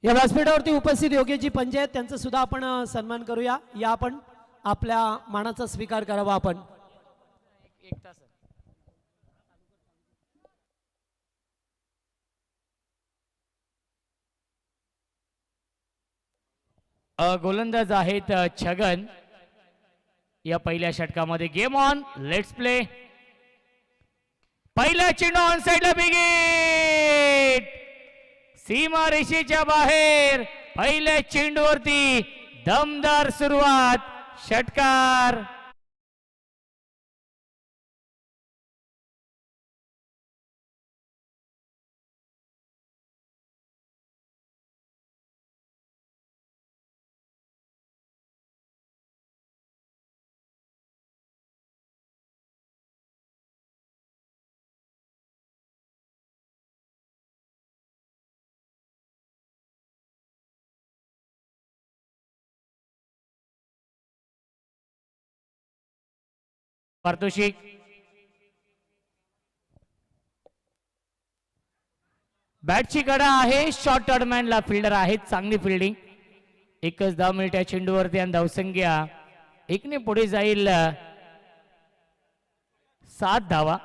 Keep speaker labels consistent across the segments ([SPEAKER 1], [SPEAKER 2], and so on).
[SPEAKER 1] या व्यासपीठावरती उपस्थित योग्यजी पंचे आहेत त्यांचा सुद्धा आपण सन्मान करूया. या आपण आपल्या मानाचा स्वीकार करावा. आपण
[SPEAKER 2] एक तास गोलंदाज आहेत छगन. या पहिल्या षटकामध्ये गेम ऑन, लेट्स प्ले. पहिला चेंडू ऑन साइडला बिगिट, सीमा रेषेच्या बाहेर. पहिल्या चेंडूवरती दमदार सुरुवात, षटकार. पारितोषिक बॅटची कडा आहे. शॉर्ट टर्नमॅनला फिल्डर आहेत, चांगली फिल्डिंग. एकच 10 मिनिट चेंडूवरती आणि धावसंख्या एकने पुढे जाईल 7 धावा.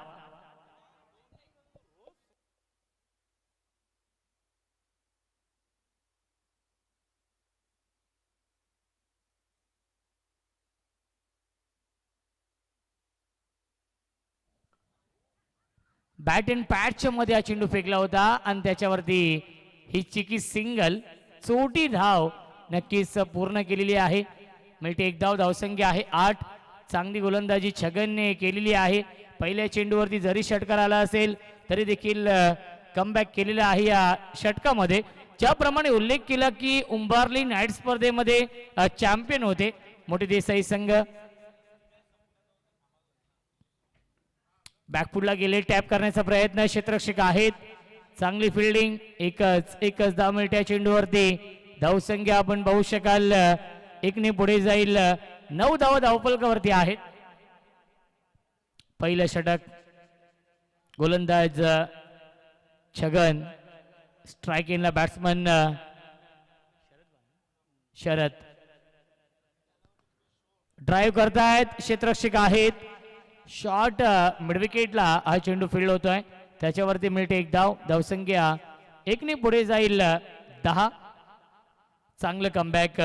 [SPEAKER 2] बॅट अँड पॅचच्या मध्ये हा चेंडू फेकला होता आणि त्याच्यावरती ही चिकी सिंगल, चोटी धाव नक्कीच पूर्ण केलेली आहे. मिळते एक धाव, धावसंख्या आहे 8. चांगली गोलंदाजी छगनने केलेली आहे. पहिल्या चेंडूवरती जरी षटकार आला असेल तरी देखील कमबॅक केलेला आहे या षटकामध्ये. ज्याप्रमाणे उल्लेख केला की उंबारली नाईट स्पर्धेमध्ये चॅम्पियन होते मोठे देसाई संघ. बॅकफुटला गेले, टॅप करण्याचा प्रयत्न, क्षेत्ररक्षक आहेत, चांगली फिल्डिंग. एकच 10 मिनिट या चेंडूवरती धावसंख्या आपण पाहू शकाल एकने पुढे जाईल 9 धावा धावफलकावरती आहेत. पहिलं षटक गोलंदाज छगन, स्ट्राइक इनला बॅट्समन शरद. ड्राईव्ह करतायत, क्षेत्ररक्षक आहेत. शॉर्ट मिडविकेटला हा चेंडू फील्ड होतोय, त्याच्यावरती मिळते एक धाव, धावसंख्या एकने पुढे जाईल 10. चांगलं कमबॅक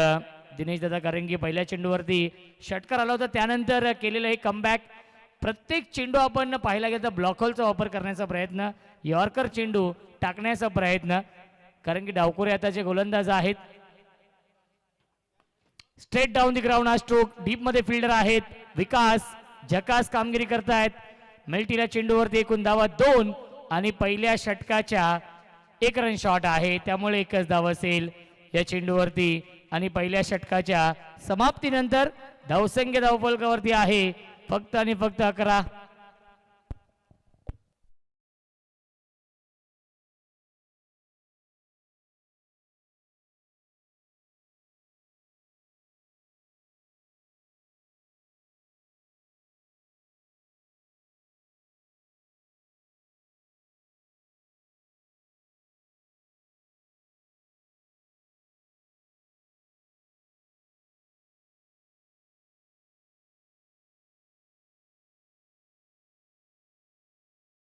[SPEAKER 2] दिनेश दादा करंगी. पहिल्या चेंडूवरती षटकार आला होता, त्यानंतर केलेलं हे कमबॅक. प्रत्येक चेंडू आपण पाहायला गेलं तर ब्लॉक होलचा वापर करण्याचा प्रयत्न, यॉर्कर चेंडू टाकण्याचा प्रयत्न, कारण की डावखोरे आताचे गोलंदाज आहेत. स्ट्रेट डाऊन दी ग्राउंड हा स्ट्रोक. डीप मध्ये फिल्डर आहेत विकास, झकास कामगिरी करतायत. मेल्टीला चेंडूवरती एकूण धावा 2 आणि पहिल्या षटकाच्या 1 रन शॉट आहे, त्यामुळे एकच धाव असेल या चेंडूवरती. आणि पहिल्या षटकाच्या समाप्तीनंतर धावसंख्या धावफलकावरती आहे फक्त आणि फक्त 11.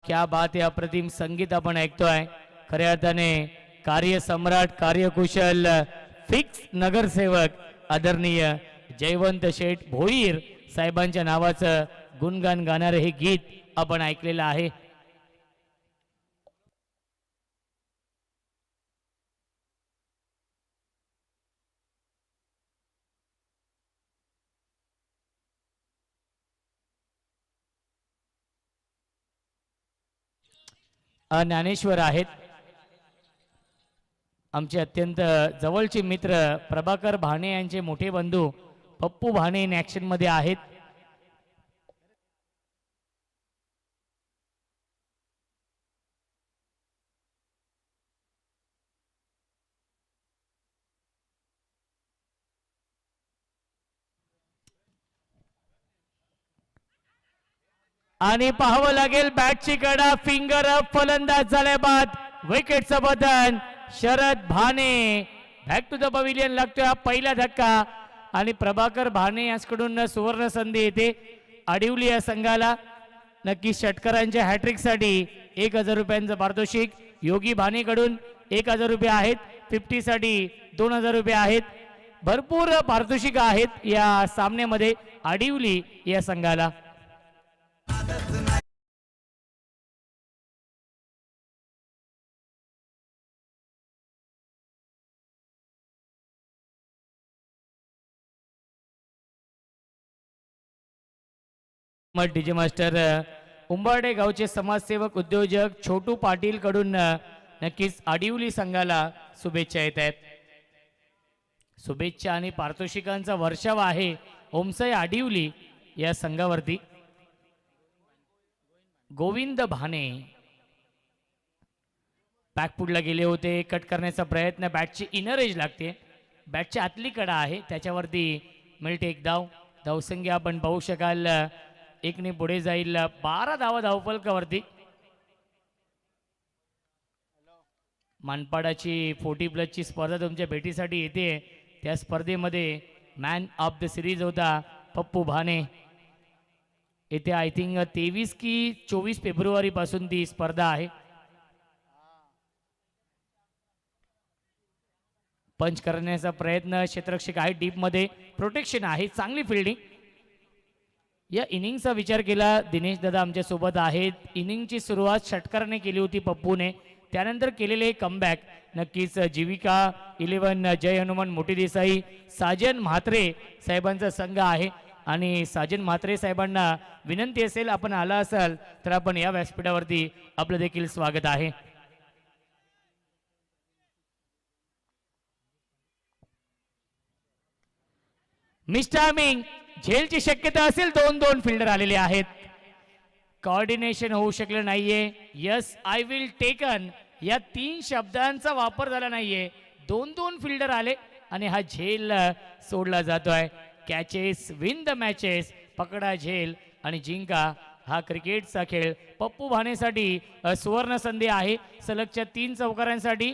[SPEAKER 2] क्या बात आहे, अप्रतिम संगीत आपण ऐकतोय. खऱ्या अर्थाने कार्यसम्राट, कार्यकुशल, फिक्स नगरसेवक आदरणीय जयवंत शेठ भोईर साहेबांच्या नावाचं गुणगान गाणारे हे गीत आपण ऐकलेलं आहे. ज्ञानेश्वर आहेत, आमचे अत्यंत जवळचे मित्र प्रभाकर भाणे यांचे मोठे बंधू पप्पू भाणे इन ऍक्शन मध्ये आहेत. आणि पाहावं लागेल बॅटची कडा, फिंगर अप, फलंदाज झाल्या बाद विकेटचं button. Sharad Bhane back to the pavilion लागतोय हा पहिला धक्का आणि प्रभाकर भाने याचकडून सुवर्ण संधी येते आडिवली या संघाला. नक्की षटकरांच्या हॅट्रिक साठी 1000 रुपयांचं पारितोषिक. योगी भानेकडून 1000 रुपये आहेत. 50 साठी 2000 रुपये आहेत. भरपूर पारितोषिक आहेत या सामन्यामध्ये आडिवली या संघाला. डीजे मास्टर उंबारडे गावचे समाजसेवक उद्योजक छोटू पाटील कडून नक्कीच आडिवली संघाला शुभेच्छा येत आहेत. शुभेच्छा आणि पारितोषिकांचा वर्षाव आहे ओमसाई आडिवली या संघावरती. गोविंद भाने बॅकफुटला गेले होते. कट करण्याचा प्रयत्न. बॅटची इनर एज लागते. बॅटची आतली कडा आहे त्याच्यावरती मिळते एक धाव. धावसंख्या आपण पाहू शकाल 1ने पुढे जाईल. 12 धावा धावफलकावरती. मानपाडाची 40+ स्पर्धा तुमच्या भेटीसाठी येते. त्या स्पर्धेमध्ये मॅन ऑफ द सिरीज होता पप्पू भाने. येथे आय थिंक 23 की 24 फेब्रुवारी पासून ती स्पर्धा आहे. पंच करण्याचा प्रयत्न. क्षेत्ररक्षक आहे डीप मध्ये. प्रोटेक्शन आहे. चांगली फिल्डिंग. या इनिंगचा विचार केला दिनेश दादा आमच्या सोबत आहेत. इनिंगची सुरुवात षटकाराने केली होती पप्पूने. त्यानंतर केलेले कमबॅक नक्कीच जीविका 11 जय हनुमान मोठी देसाई साजन म्हात्रे साहेबांचा संघ आहे. आणि साजन म्हात्रे साहेबांना विनंती असेल आपण आला असाल तर आपण या व्यासपीठावरती आपलं देखील स्वागत आहे. मिस्टामिंग झेलची शक्यता असेल. 2-2 फिल्डर आलेले आहेत. कोऑर्डिनेशन होऊ शकलं नाहीये. यस आय विल टेकन या 3 शब्दांचा वापर झाला नाहीये. 2-2 फिल्डर आले आणि हा झेल सोडला जातोय. Catches win the matches. पकडा झेल आणि जिंका हा क्रिकेटचा खेळ. पप्पू भानेसाठी सुवर्ण संधी आहे. सलगच्या 3 चौकारांसाठी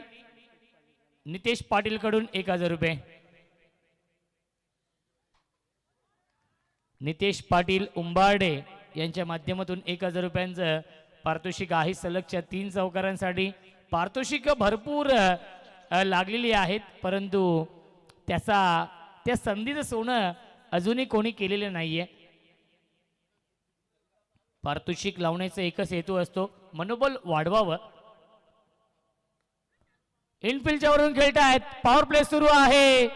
[SPEAKER 2] नितेश पाटील कडून 1000 रुपये. नितेश पाटील उंबारडे यांच्या माध्यमातून 1000 रुपयांचं पारितोषिक आहे. सलगच्या 3 चौकारांसाठी पारितोषिक भरपूर लागलेली आहेत परंतु त्या संधीचं सोनं अजूनही कोणी केलेलं नाहीये. पारितोषिक लावण्याचा एकच हेतू असतो मनोबल वाढवावं. इनफिल्डच्या वरून खेळतायत. पॉवर प्ले सुरू आहे.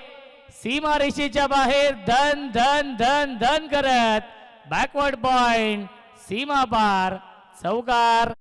[SPEAKER 2] सीमा रेषेच्या बाहेर धन धन धन धन करत बॅकवर्ड पॉइंट. सीमा पार. चौकार.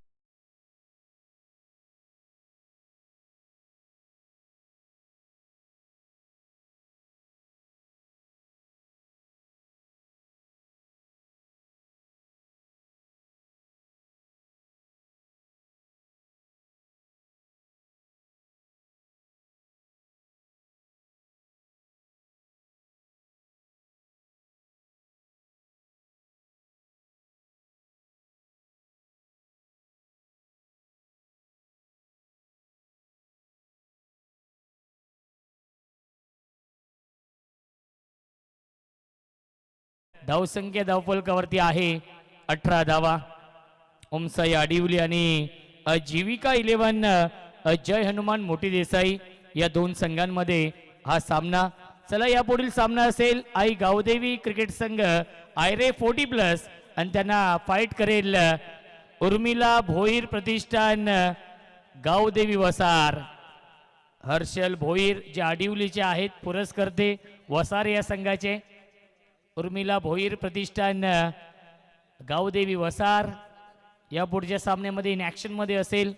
[SPEAKER 2] धावसंख्या धावफलकावरती आहे 18 धावा. ओमसाई आडिवली आणि जीविका 11 जय हनुमान मोठी देसाई या 2 संघांमध्ये हा सामना. चला यापुढील सामना असेल आई गावदेवी क्रिकेट संघ आयरे 40+ आणि त्यांना फाईट करेल उर्मिला भोईर प्रतिष्ठान गावदेवी वसार. हर्षल भोईर जे आडिवलीचे आहेत पुरस्कर्ते वसार या संघाचे. उर्मिला भोईर प्रतिष्ठान गावदेवी वसार या पुढच्या सामन्यामध्ये इन ऍक्शन मध्ये असेल.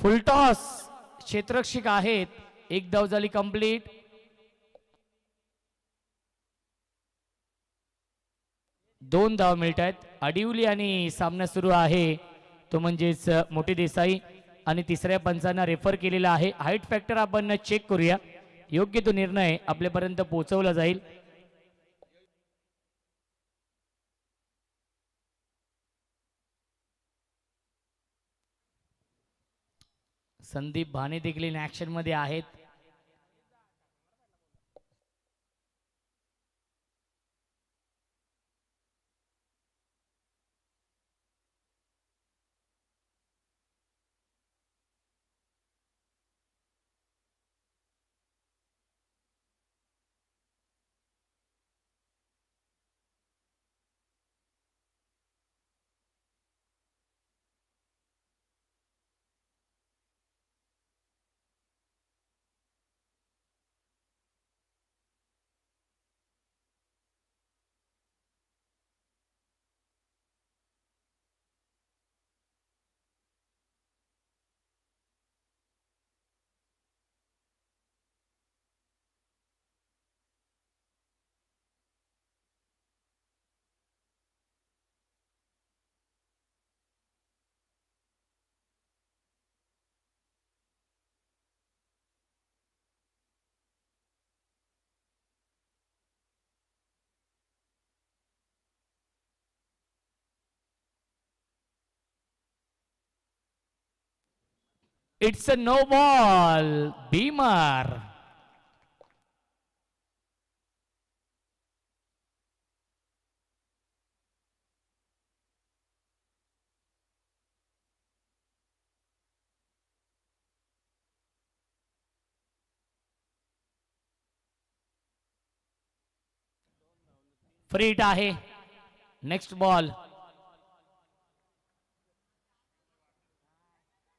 [SPEAKER 2] फुलटॉस क्षेत्ररक्षक आहेत. एक धाव झाली कंप्लीट. दोन धाव मिळत आहेत. अडिवली आणि सामना सुरू आहे तो म्हणजेच मोठी देसाई आणि तिसऱ्या पंचांना रेफर केलेला आहे. हाईट फॅक्टर आपण चेक करूया. योग्य तो निर्णय आपल्यापर्यंत पोहोचवला जाईल. संदीप भाने देखील इन ऍक्शन मध्ये आहेत. It's a no ball. Beamer. Free hit आहे. Next ball.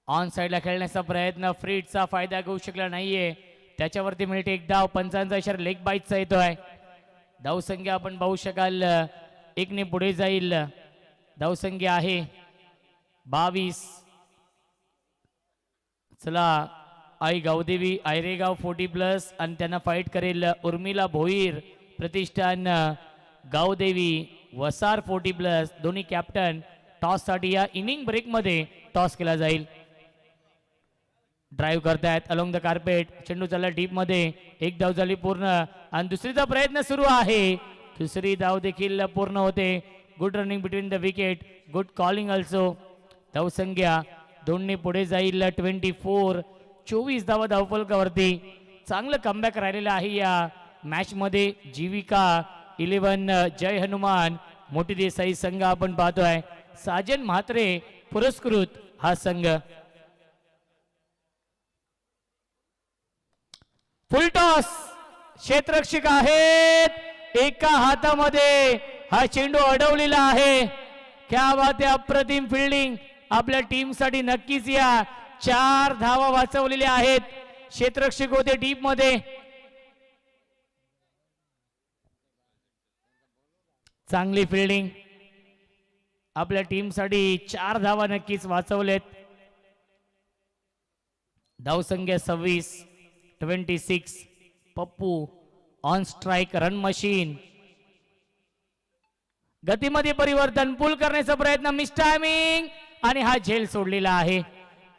[SPEAKER 2] ऑन साइडला खेळण्याचा प्रयत्न. फ्री हिटचा फायदा घेऊ शकला नाहीये. त्याच्यावरती मिळते एक धाव. पंचांचा इशारा लेग बाईटचा येतोय. धावसंख्या आपण पाहू शकाल एकने पुढे जाईल. धावसंख्या आहे 22. चला आई गावदेवी आयरेगाव 40+ आणि त्यांना फाईट करेल उर्मिला भोईर प्रतिष्ठान गावदेवी वसार 40+. दोन्ही कॅप्टन टॉस साठी या इनिंग ब्रेक मध्ये टॉस केला जाईल. ड्राईव्ह करतायत अलोंग द कार्पेट. चेंडू चालला डीप मध्ये. एक धाव झाली पूर्ण आणि दुसरीचा प्रयत्न सुरू आहे. दुसरी धाव देखील पूर्ण होते. Good running between the wicket. Good calling also. धावसंख्या दोन्ही पुढे जाईल 24. 24 धावा धावफलकावरती. चांगलं कमबॅक राहिलेलं आहे या मॅच मध्ये. जीविका 11 जय हनुमान मोठी देसाई संघ आपण पाहतोय. साजन म्हात्रे पुरस्कृत हा संघ. फुलटॉस क्षेत्ररक्षक आहेत. एका हातामध्ये हा चेंडू अडवलेला आहे. क्या बात आहे. अप्रतिम फिल्डिंग आपल्या टीम साठी. नक्कीच या 4 धावा वाचवलेल्या आहेत. क्षेत्ररक्षक होते डीप मध्ये. चांगली फिल्डिंग आपल्या टीम साठी. 4 धावा नक्कीच वाचवलेत. धावसंख्या 26. Pappu on strike. Run machine. गतीमध्ये परिवर्तन. पुल करण्याचा प्रयत्न. मिस टायमिंग आणि हा झेल सोडलेला आहे.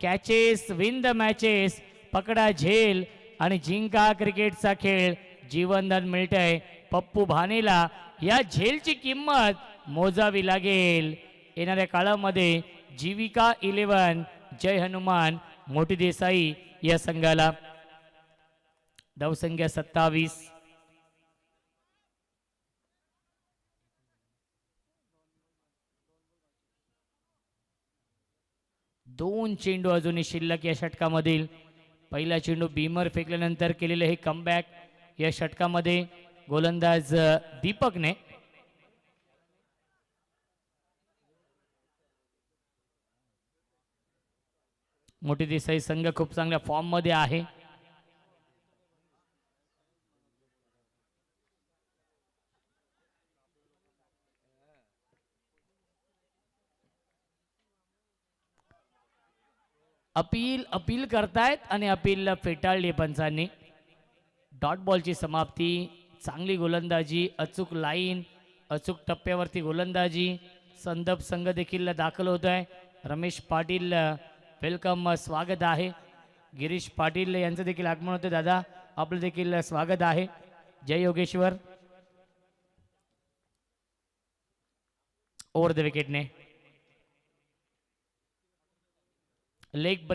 [SPEAKER 2] Catches win the matches. पकडा झेल आणि जिंका क्रिकेटचा खेळ. जीवनदान मिळतंय पप्पू भानेला. या झेलची किंमत मोजावी लागेल येणाऱ्या काळामध्ये. जीविका 11 जय हनुमान मोठी देसाई या संघाला. धावसंख्या 27. दोन चेंडू अजूनही शिल्लक या षटकामधील. पहिला चेंडू भीमर फेकल्यानंतर केलेले हे कमबॅक या षटकामध्ये गोलंदाज दीपकने. मोठी देसाई संघ खूप चांगल्या फॉर्म मध्ये आहे. अपील करतायत आणि अपील फेटाळली पंचांनी. डॉट बॉलची समाप्ती. चांगली गोलंदाजी, अचूक लाईन, अचूक टप्प्यावरती गोलंदाजी. संदप संघ देखील दाखल होत आहे. रमेश पाटील वेलकम, स्वागत आहे. गिरीश पाटील यांचं देखील आगमन होतं. दादा आपलं देखील स्वागत आहे. जय योगेश्वर. ओव्हर द विकेटने लेग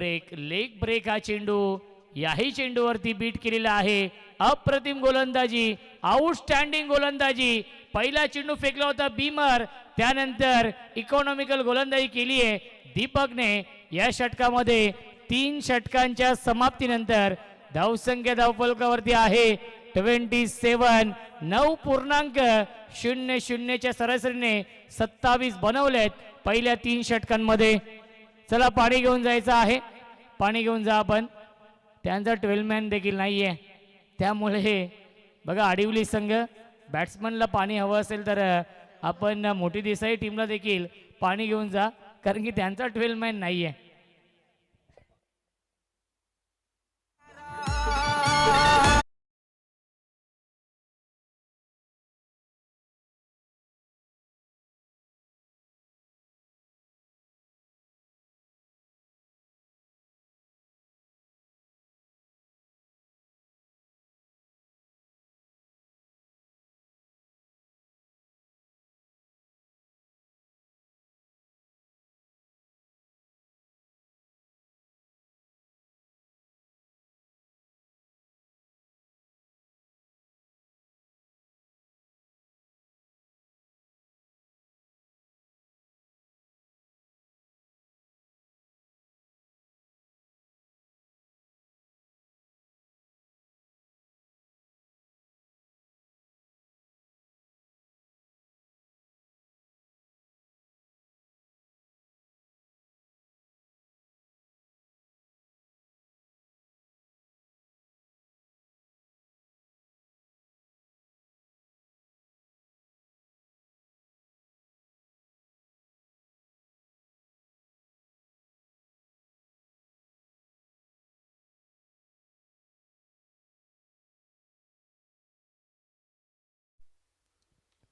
[SPEAKER 2] ब्रेक हा चेंडू याही चेंडूवरती बीट केलेला आहे. अप्रतिम गोलंदाजी, आउटस्टँडिंग गोलंदाजी. पहिला चेंडू फेकला होता बीमर, त्यानंतर इकॉनॉमिकल गोलंदाजी केली आहे दीपकने. या षटकामध्ये 3 षटकांच्या समाप्तीनंतर धावसंख्या धावफलकावरती आहे 27. 9.00च्या सरासरीने 27 बनवलेत पहिल्या 3 षटकांमध्ये. चला पाणी घेऊन जायचं आहे. पाणी घेऊन जा आपण. त्यांचा 12 मॅन देखील नाहीये, त्यामुळे बघा आडिवली संघ बॅट्समनला पाणी हवं असेल तर आपण मोठी देसाई टीमला देखील पाणी घेऊन जा, कारण की त्यांचा 12 मॅन नाहीये.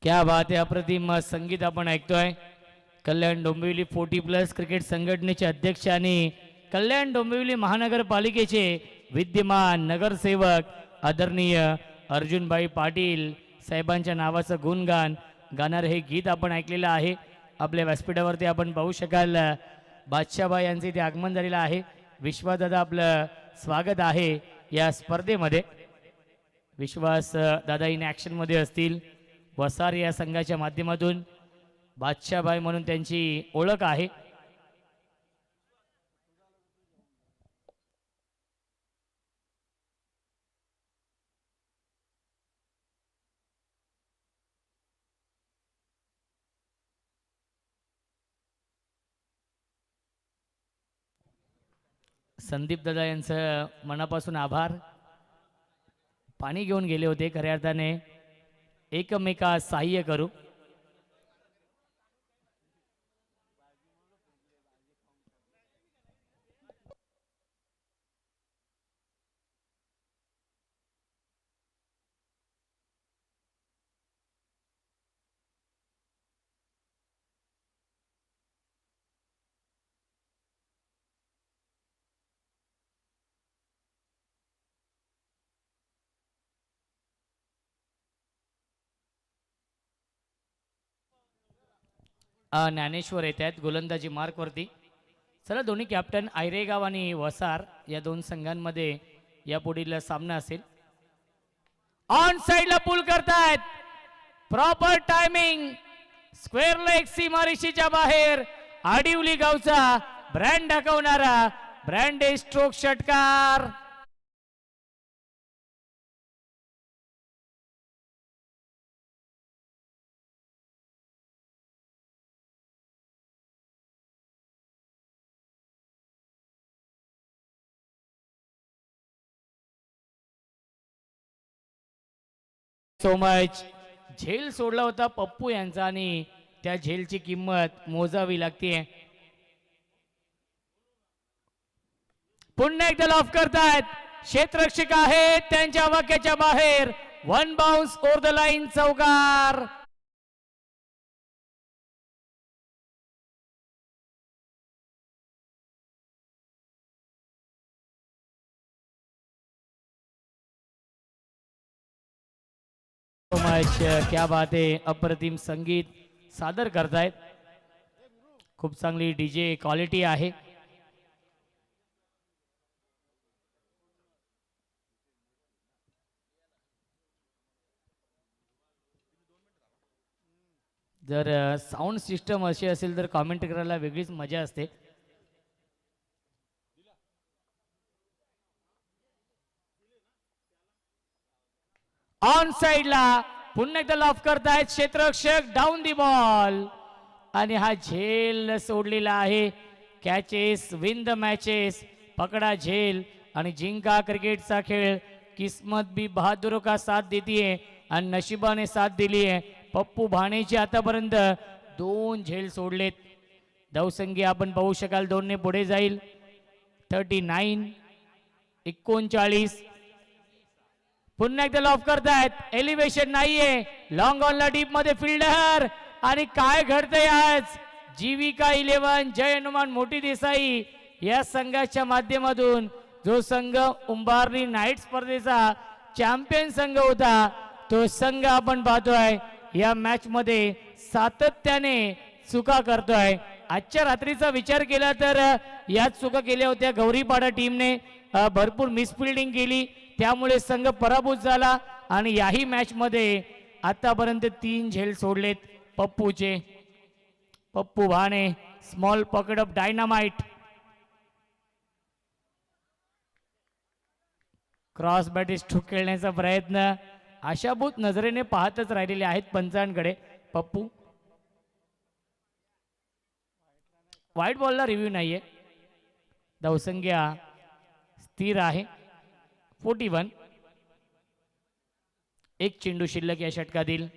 [SPEAKER 2] क्या बात आहे, अप्रतिम संगीत आपण ऐकतोय. कल्याण डोंबिवली 40+ क्रिकेट संघटनेचे अध्यक्ष आणि कल्याण डोंबिवली महानगरपालिकेचे विद्यमान नगरसेवक आदरणीय अर्जुनभाई पाटील साहेबांच्या नावाचं गुणगान गाणारे हे गीत आपण ऐकलेलं आहे. आपल्या व्यासपीठावरती आपण पाहू शकाल बादशाहबाई यांचे इथे आगमन झालेलं आहे. विश्वासदादा आपलं स्वागत आहे या स्पर्धेमध्ये. विश्वास दादा इन ॲक्शनमध्ये असतील. वसार या संघाच्या माध्यमातून बादशाहबाई म्हणून त्यांची ओळख आहे. संदीप दादा यांचं मनापासून आभार. पाणी घेऊन गेले होते, खऱ्या अर्थाने एकमेका सहाय्य करू. ज्ञानेश्वर येत आहेत गोलंदाजी मार्कवरती. चला दोन्ही कॅप्टन आयरेगाव आणि वसार या दोन संघांमध्ये या पुढील सामना असेल. ऑन साइडला पुल करतायत, प्रॉपर टायमिंग. स्क्वेअर लेग सीमारेषेच्या बाहेर आडिवली गावचा ब्रँड दाखवणारा ब्रँड स्ट्रोक षटकार. So much. झेल सोडला होता पप्पू यांचा आणि त्या झेलची किंमत मोजावी लागते. पुन्हा एकदा लॉफ करतायत क्षेत्ररक्षक आहेत त्यांच्या वाक्याच्या बाहेर. One bounce over the line, चौकार. क्या बात आहे. अप्रतिम संगीत सादर करतायत. खूप चांगली डीजे क्वालिटी आहे. जर साऊंड सिस्टम अशी असेल तर कॉमेंट करायला वेगळीच मजा असते. ऑन साइडला पुन्हा एकदा लॉफ करतायत क्षेत्ररक्षक. डाऊन दी बॉल आणि हा झेल सोडलेला आहे. Catches win the matches. पकडा झेल आणि जिंका क्रिकेटचा खेळ. किस्मत भी बहादुरों का साथ देती है आणि नशिबाने साथ दिली आहे. पप्पू भाणेची आतापर्यंत 2 झेल सोडलेत. धावसंख्या आपण पाहू शकाल 2 ने पुढे जाईल. 39 39. पुन्हा एकदा लॉफ करतायत. एलिव्हेशन नाहीये. लॉंग ऑनला डीप मध्ये फिल्डर आणि काय घडतंय आज. जीविका 11 जय हनुमान मोठी देसाई या संघाच्या माध्यमातून जो संघ उंबारली नाईट स्पर्धेचा चॅम्पियन संघ होता तो संघ आपण पाहतोय या मॅच मध्ये सातत्याने चुका करतोय. आजच्या रात्रीचा विचार केला तर याच चुका केल्या होत्या गौरीपाडा टीमने. भरपूर मिसफिल्डिंग केली त्यामुळे संघ पराभूत झाला आणि याही मॅच मध्ये आतापर्यंत 3 झेल सोडलेत पप्पूचे. Pappu Bhane small pocket of dynamite. Cross बॅटिस ठोक खेळण्याचा प्रयत्न आशाभूत नजरेने पाहतच राहिलेले आहेत पंचांकडे पप्पू. व्हाईट बॉलला रिव्ह्यू नाहीये. धावसंख्या स्थिर आहे 41. एक चेंडू शिल्लक या षटकातील.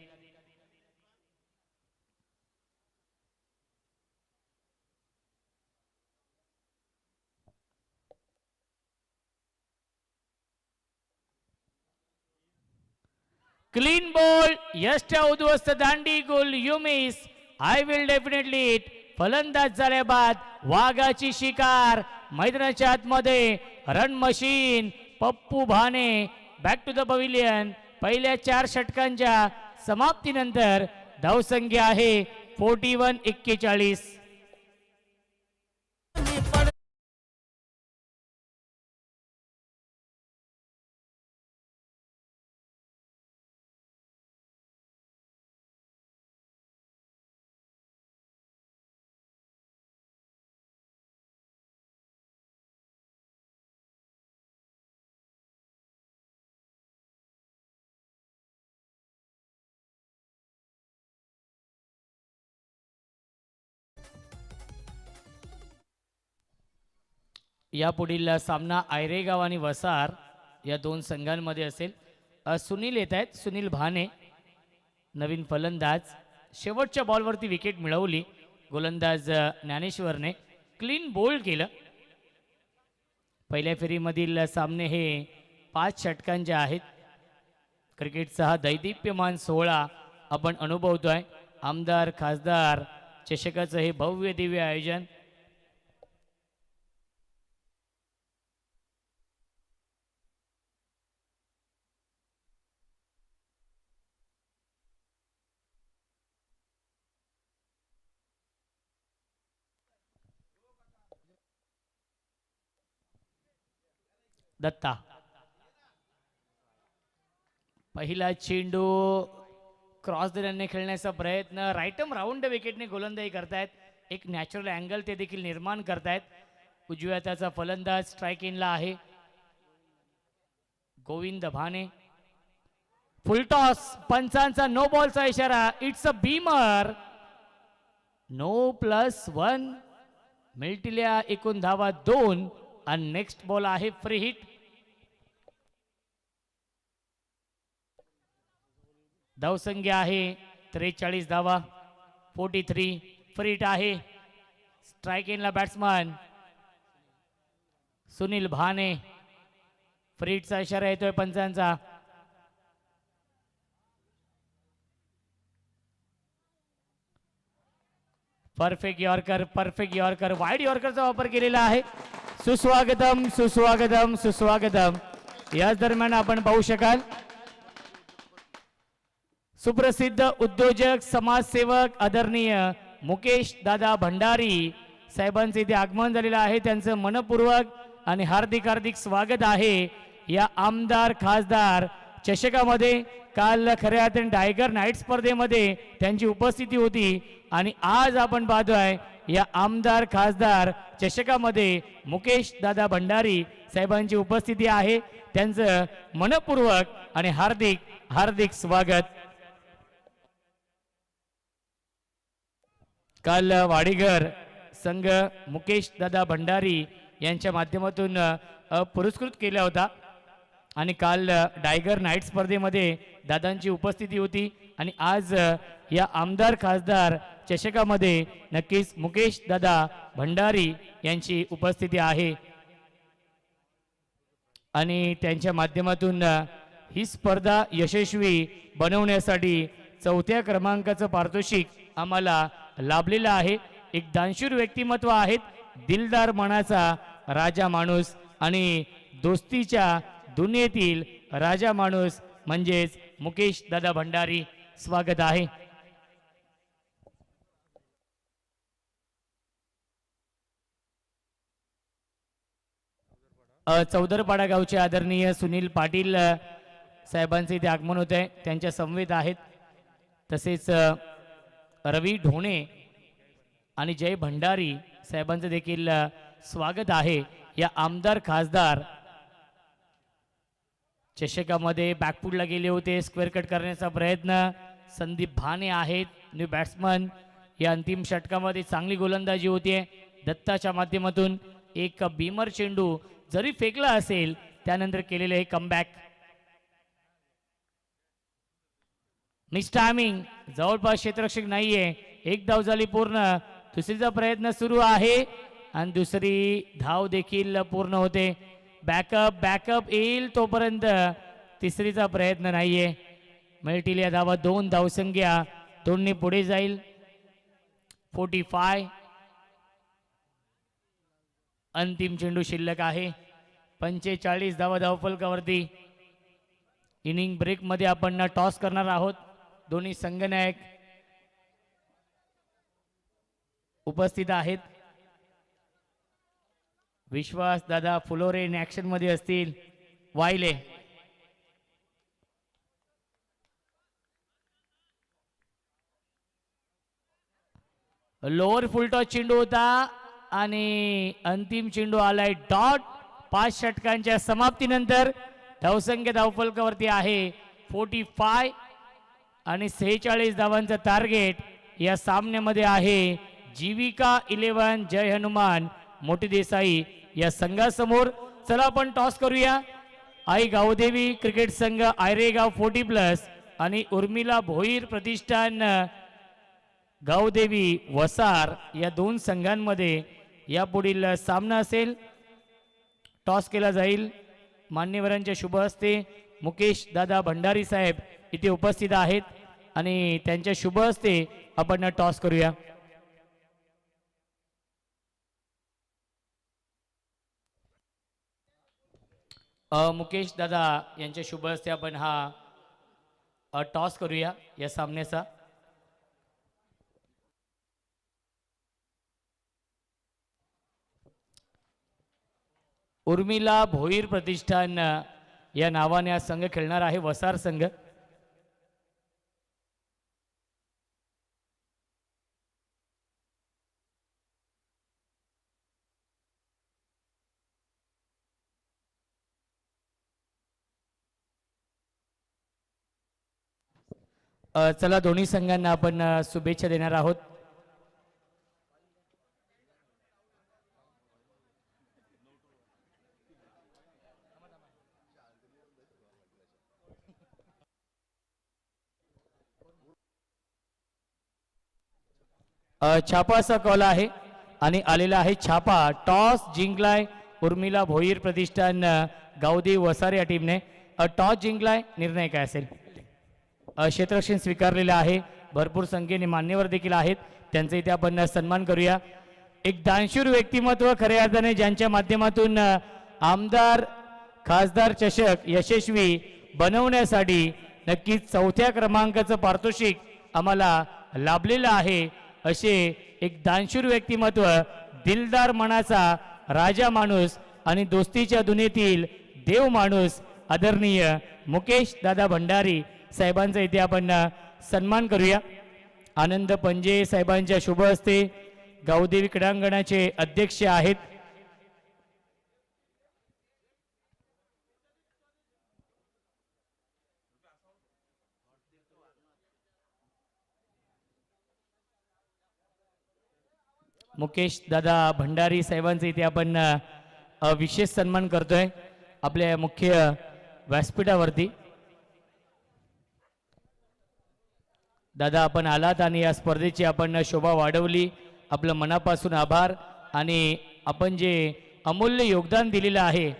[SPEAKER 2] Clean bowl. यशच्या उद्ध्वस्त दांडी गोल you miss. I will definitely it. फलंदाज झाल्या बाद वाघाची शिकार. मैदानाच्या आतमध्ये run machine Pappu Bhane back to the pavilion. पहिल्या 4 षटकांच्या समाप्तीनंतर धावसंख्या आहे 41-41. या पुढील सामना आयरेगाव आणि वसार या 2 संघांमध्ये असेल. सुनील येत आहेत. सुनील भाने नवीन फलंदाज. शेवटच्या बॉलवरती विकेट मिळवली. गोलंदाज ज्ञानेश्वरने क्लीन बोल्ड केलं. पहिल्या फेरीमधील सामने हे 5 षटकांचे आहेत. क्रिकेटचा हा दैदिप्यमान सोहळा आपण अनुभवतोय. आमदार खासदार चषकाचं हे भव्य दिव्य आयोजन. दत्ता पहिला चेंडू क्रॉस दिल्याने खेळण्याचा प्रयत्न. राईटम राऊंड विकेटने गोलंदाजी करतायत. एक नॅचरल अँगल ते देखील निर्माण करतायत. उजव्या हाताचा फलंदाज स्ट्राइक इनला आहे गोविंद भाने. फुलटॉस. पंचांचा नो बॉलचा इशारा. It's a beamer. नो +1 मिळतिल्या एकूण धावा 2 आणि नेक्स्ट बॉल आहे फ्री हिट. धावसंख्या आहे 43 धावा 43. फ्री हिट आहे. स्ट्राइक इनला बॅट्समन सुनील भाने. फ्रीडचा इशारा येतोय पंचांचा. परफेक्ट यॉर्कर वाईड यॉर्करचा वापर केलेला आहे. सुस्वागतम सुस्वागतम सुस्वागतम. याच दरम्यान आपण पाहू शकाल सुप्रसिद्ध उद्योजक समाजसेवक आदरणीय मुकेश दादा भंडारी साहेबांचे इथे आगमन झालेलं आहे. त्यांचं मनपूर्वक आणि हार्दिक हार्दिक स्वागत आहे या आमदार खासदार चषकामध्ये. काल खऱ्या अर्थाने टायगर नाईट स्पर्धेमध्ये त्यांची उपस्थिती होती आणि आज आपण पाहतोय या आमदार खासदार चषकामध्ये मुकेश दादा भंडारी साहेबांची उपस्थिती आहे. त्यांचं मनपूर्वक आणि हार्दिक हार्दिक स्वागत. काल वाडीगर संघ मुकेश दादा भंडारी यांच्या माध्यमातून पुरस्कृत केला होता आणि काल टायगर नाईट स्पर्धेमध्ये दादांची उपस्थिती होती आणि आज या आमदार खासदार चषकामध्ये नक्कीच मुकेश दादा भंडारी यांची उपस्थिती आहे आणि त्यांच्या माध्यमातून ही स्पर्धा यशस्वी बनवण्यासाठी 4थ्या क्रमांकाचं पारितोषिक आम्हाला लाभलेलं आहे. एक दानशूर व्यक्तिमत्व आहेत. दिलदार मनाचा राजा माणूस आणि दोस्तीच्या दुनियेतील राजा माणूस म्हणजेच मुकेश दादा भंडारी. स्वागत आहे. चौदरपाडा गावचे आदरणीय सुनील पाटील साहेबांचे इथे आगमन होत आहे. त्यांच्या समवेत आहेत. तसेच रवी ढोणे आणि जय भंडारी साहेबांचं देखील स्वागत आहे या आमदार खासदार चषकामध्ये. बॅकफुटला गेले होते, स्क्वेअर कट करण्याचा प्रयत्न. संदीप भाने आहेत न्यू बॅट्समन. या अंतिम षटकामध्ये चांगली गोलंदाजी होतीये दत्ताच्या माध्यमातून. एक बीमर चेंडू जरी फेकला असेल त्यानंतर केलेले हे कमबॅक. मिस टायमिंग, जवळपास क्षेत्ररक्षक नाहीये. एक धाव झाली पूर्ण. दुसरीचा प्रयत्न सुरू आहे आणि दुसरी धाव देखील पूर्ण होते. बॅकअप येईल तोपर्यंत तिसरीचा प्रयत्न नाहीये. मिळतील या धावा. 2 धावसंख्या. 2 पुढे जाईल. 45. अंतिम चेंडू शिल्लक आहे. 45 धावा धावफलकावरती. इनिंग ब्रेक मध्ये आपण टॉस करणार आहोत. दोन्ही संघनायक उपस्थित आहेत. विश्वास दादा फुलोरे इन ऍक्शन मध्ये असतील. वाहिले लोअर फुलटॉस चेंडू होता आणि अंतिम चेंडू आलाय डॉट. 5 षटकांच्या समाप्तीनंतर धावसंख्या धावफलकावरती आहे 45 आणि 46 धावांचं टार्गेट या सामन्यामध्ये आहे. जीविका 11 जय हनुमान मोठी देसाई या संघासमोर. चला आपण टॉस करूया. आई गावदेवी क्रिकेट संघ आयरेगाव 40+ आणि उर्मिला भोईर प्रतिष्ठान गावदेवी वसार या 2 संघांमध्ये यापुढील सामना असेल. टॉस केला जाईल. मान्यवरांच्या शुभ हस्ते मुकेश दादा भंडारी साहेब इथे उपस्थित आहेत आणि त्यांच्या शुभ हस्ते आपण टॉस करूया. मुकेश दादा यांच्या शुभ हस्ते आपण हा टॉस करूया या सामन्याचा. उर्मिला भोईर प्रतिष्ठान या नावाने हा संघ खेळणार आहे. वसार संघ. चला दोन्ही संघांना आपण शुभेच्छा देणार आहोत. छापाचा कॉल आहे आणि आलेला आहे छापा. टॉस जिंकलाय उर्मिला भोईर प्रतिष्ठान गावदी वसारे या टीमने टॉस जिंकलाय. निर्णय काय असेल? क्षेत्ररक्षण स्वीकारलेलं आहे. भरपूर संख्येने मान्यवर देखील आहेत, त्यांचा इथे आपण सन्मान करूया. एक दानशूर व्यक्तिमत्व खऱ्या अर्थाने ज्यांच्या माध्यमातून आमदार खासदार चषक यशस्वी बनवण्यासाठी नक्कीच 4थ्या क्रमांकाचं पारितोषिक आम्हाला लाभलेलं आहे. असे एक दानशूर व्यक्तिमत्व, दिलदार मनाचा राजा माणूस आणि दोस्तीच्या दुनियेतील देव माणूस आदरणीय मुकेश दादा भंडारी साहेबांचा इथे आपण सन्मान करूया. आनंद पंजे साहेबांच्या शुभ हस्ते गावदेवी क्रीडांगणाचे अध्यक्ष आहेत. मुकेश दादा भंडारी साहेबांचा इथे आपण विशेष सन्मान करतोय आपल्या मुख्य व्यासपीठावरती. दादा आपण आलात आणि या स्पर्धेची आपण शोभा वाढवली. आपलं मनापासून आभार. आणि आपण जे अमूल्य योगदान दिलेलं आहे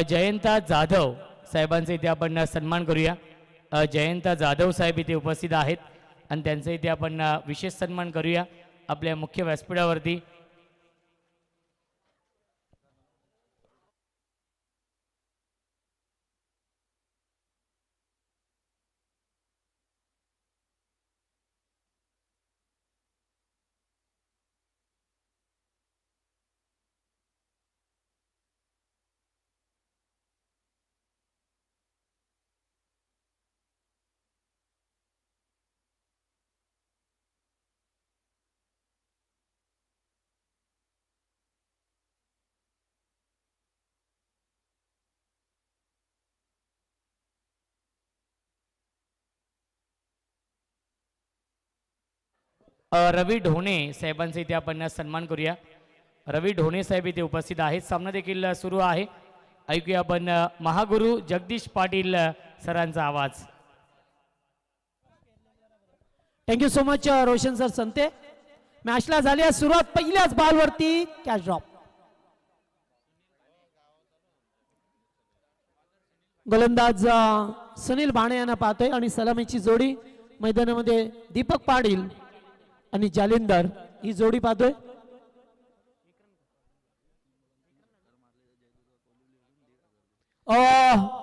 [SPEAKER 2] जयंता जाधव साहेबांचा इथे आपण सन्मान करूया. जयंता जाधव साहेब इथे उपस्थित आहेत आणि त्यांचा इथे आपण विशेष सन्मान करूया आपल्या मुख्य व्यासपीठावरती. रवी ढोणे साहेबांचा इथे आपण सन्मान करूया. रवी ढोणे साहेब इथे उपस्थित आहेत. सामना देखील सुरू आहे. ऐकूया आपण महागुरु जगदीश पाटील सरांचा आवाज.
[SPEAKER 1] Thank you so much Roshan sir Sante. मॅचला झाली आहे सुरुवात. पहिल्याच बॉलवरती कॅच ड्रॉप. गोलंदाज सुनील भाणे यांना पाहतोय आणि सलामीची जोडी मैदानामध्ये दीपक पाटील आणि जालिंदर ही जोडी पाहतोय.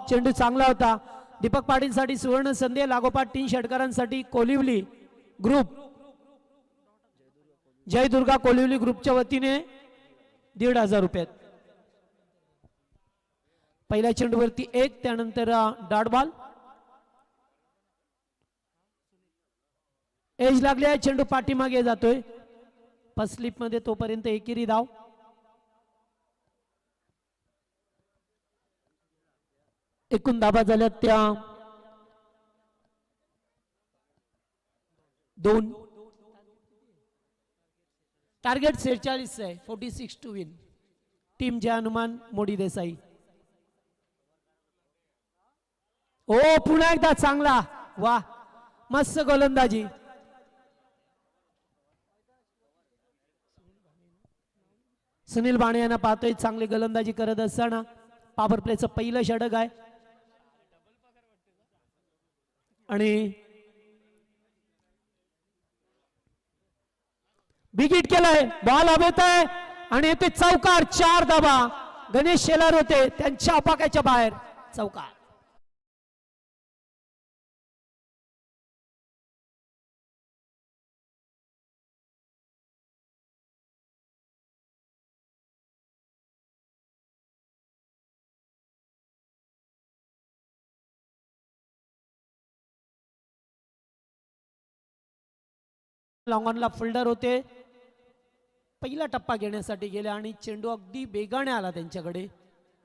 [SPEAKER 1] चेंडू चांगला होता. दीपक पाटीलसाठी सुवर्ण संधी. लागोपाठ 3 षटकारांसाठी कोलिवली ग्रुप, जय दुर्गा कोलिवली ग्रुपच्या वतीने 1,500 रुपये. पहिल्या चेंडूवरती 1, त्यानंतर डॉट बॉल. एज लागले आहे. चेंडू पाठीमागे जातोय. फर्स्ट स्लिप मध्ये तोपर्यंत एकेरी धाव. एकूण धाबा झाल्या त्या 2. टार्गेट 46 आहे. 46 टू विन. टीम जय हनुमान मोडी देसाई. ओ पुन्हा एकदा चांगला. वा मस्त गोलंदाजी. सुनील बाणे यांना पाहतोय चांगली गोलंदाजी करत असताना. पॉवर प्लेचं पहिलं षटक आहे आणि बिग हिट केलाय. बॉल हवेत आहे आणि येते चौकार. 4 धाबा. गणेश शेलार होते त्यांच्या अपाकाच्या बाहेर. चौकार. लॉंगॉनला फिल्डर होते. पहिला टप्पा घेण्यासाठी गेले आणि चेंडू अगदी बेगाने आला त्यांच्याकडे.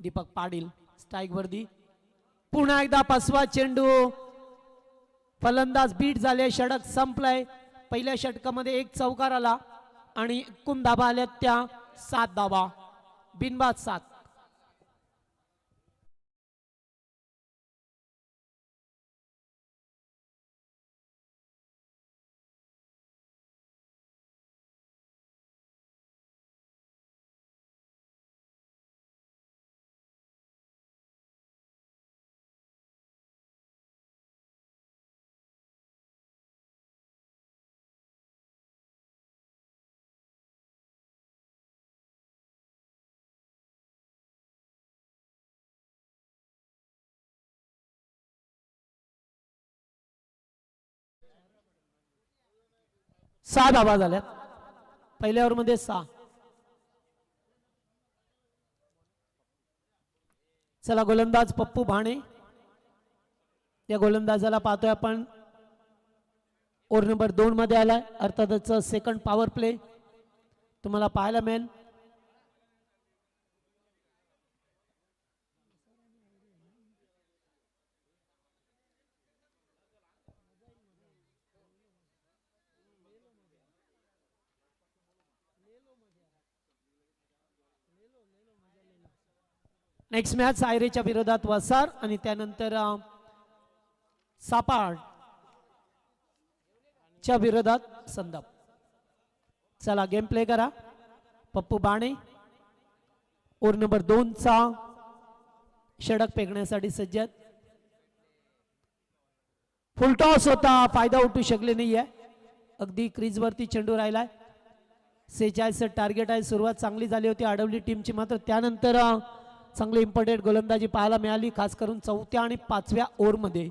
[SPEAKER 1] दीपक पाटील स्ट्राईक वरती. पुन्हा एकदा 5वा चेंडू. फलंदाज बीट झाले. षटक संपलाय. पहिल्या षटकामध्ये 1 चौकार आला आणि एकूण धाबा आल्या त्या 7 धाबा. बिनबाद 7. 6 धावा झाल्या पहिल्या ओव्हरमध्ये 6. चला गोलंदाज पप्पू भाणे, या गोलंदाजाला पाहतोय आपण ओव्हर नंबर 2 मध्ये आलाय. अर्थातच सेकंड पॉवर प्ले तुम्हाला पाहायला मिळेल. नेक्स्ट मॅच सायरेच्या विरोधात वसार आणि त्यानंतर सापाड च्या विरोधात संदप. चला गेम प्ले करा. पप्पू बाणे ओव्हर नंबर 2 चा षटक फेकण्यासाठी सज्ज. फुलटॉस होता, फायदा उठू शकले नाहीये. अगदी क्रीज वरती चेंडू राहिलाय. 46 टार्गेट आहे. सुरुवात चांगली झाली होती आडवली टीमची, मात्र त्यानंतर चांगली इम्पॉर्टंट गोलंदाजी पाहायला मिळाली, खास करून 4थ्या आणि 5व्या ओव्हरमध्ये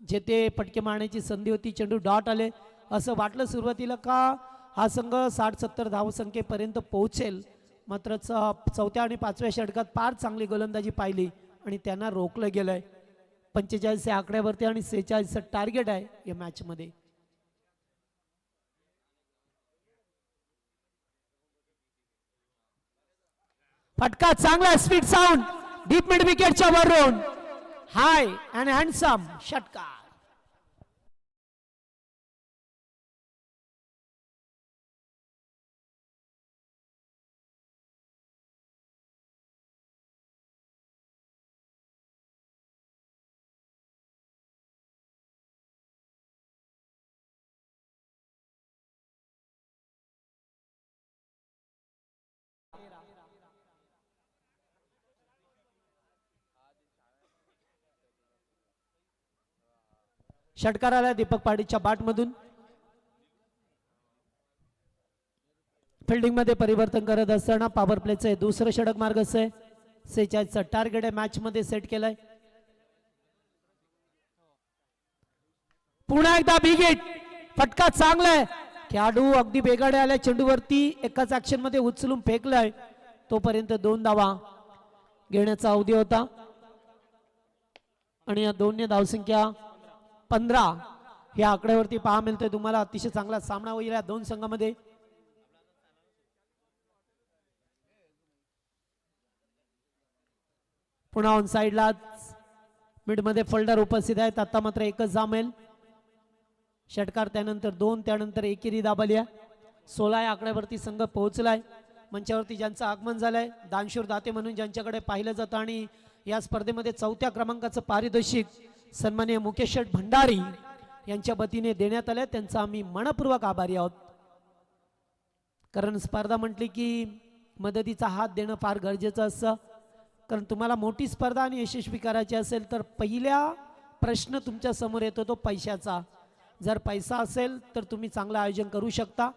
[SPEAKER 1] जेथे फटके मारण्याची संधी होती. चेंडू डॉट आले. असं वाटलं सुरुवातीला का हा संघ 60-70 धावसंख्येपर्यंत पोहोचेल, मात्र 4थ्या आणि 5व्या षटकात फार चांगली गोलंदाजी पाहिली आणि त्यांना रोखलं गेलंय. 45 या आकड्यावरती आणि 46 टार्गेट आहे या मॅच मध्ये. फटका चांगला, स्पीड साऊंड, डीप मिड विकेटच्या वरून हाय अँड हँडसम षटकार. षटकार आला दीपक पाडीच्या बाट मधून. फिल्डिंग मध्ये परिवर्तन करत असताना पॉवर प्लेचं दुसरं षटक मार्ग आहे. 46 टार्गेट आहे मॅच मध्ये सेट केलाय. पुन्हा एकदा बिग हिट, फटका चांगला आहे. खेळाडू अगदी बेगाडे आल्या चेंडूवरती, एकाच ऍक्शन मध्ये उचलून फेकलाय. तोपर्यंत 2 धावा घेण्याचा अवधी होता आणि या 2 धावसंख्या 15 या आकड्यावरती पहा मिळतोय तुम्हाला. अतिशय चांगला सामना होईल या दोन संघामध्ये. पुन्हा ऑन साइडला मिड मध्ये फोल्डर उपस्थित आहेत. आता मात्र एकच जामेल षटकार, त्यानंतर 2, त्यानंतर एकेरी दाबल्या. 16 या आकड्यावरती संघ पोहोचलाय. मंचावरती ज्यांचं आगमन झालंय, दानशूर दाते म्हणून ज्यांच्याकडे पाहिलं जातं आणि या स्पर्धेमध्ये 4थ्या क्रमांकाचं पारितोषिक सन्माननीय मुकेश शेठ भंडारी यांच्या वतीने देण्यात आलंय, त्यांचा आम्ही मनपूर्वक आभारी आहोत. कारण स्पर्धा म्हटली की मदतीचा हात देणं फार गरजेचं असतं. कारण तुम्हाला मोठी स्पर्धा आणि यशस्वी करायची असेल तर पहिला प्रश्न तुमच्या समोर येतो तो पैशाचा. जर पैसा असेल तर तुम्ही चांगलं आयोजन करू शकता.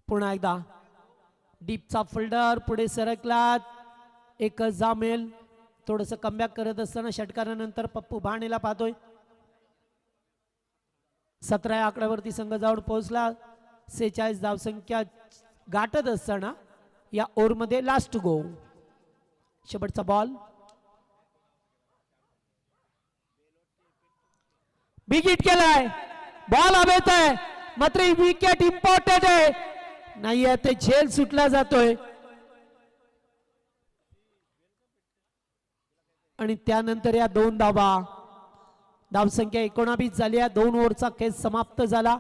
[SPEAKER 1] पुन्हा एकदा डीपचा फोल्डर पुढे सरकलात, एकच जामेल. थोडंसं कमबॅक करत असताना षटकारानंतर पप्पू भाणेला पाहतोय. 17 या आकड्यावरती संघ जाऊन पोहोचला. 46 धावसंख्या गाठत असताना या ओव्हरमध्ये लास्ट गो, शेवटचा बॉल. बिग हिट केलाय, बॉल हवेत आहे, मात्र विकेट इम्पॉर्टंट आहे. नाही आहे ते झेल सुटला जातोय आणि त्यानंतर या 2 धावा, धावसंख्या 19 झाली. 2 ओव्हरचा खेळ समाप्त झाला.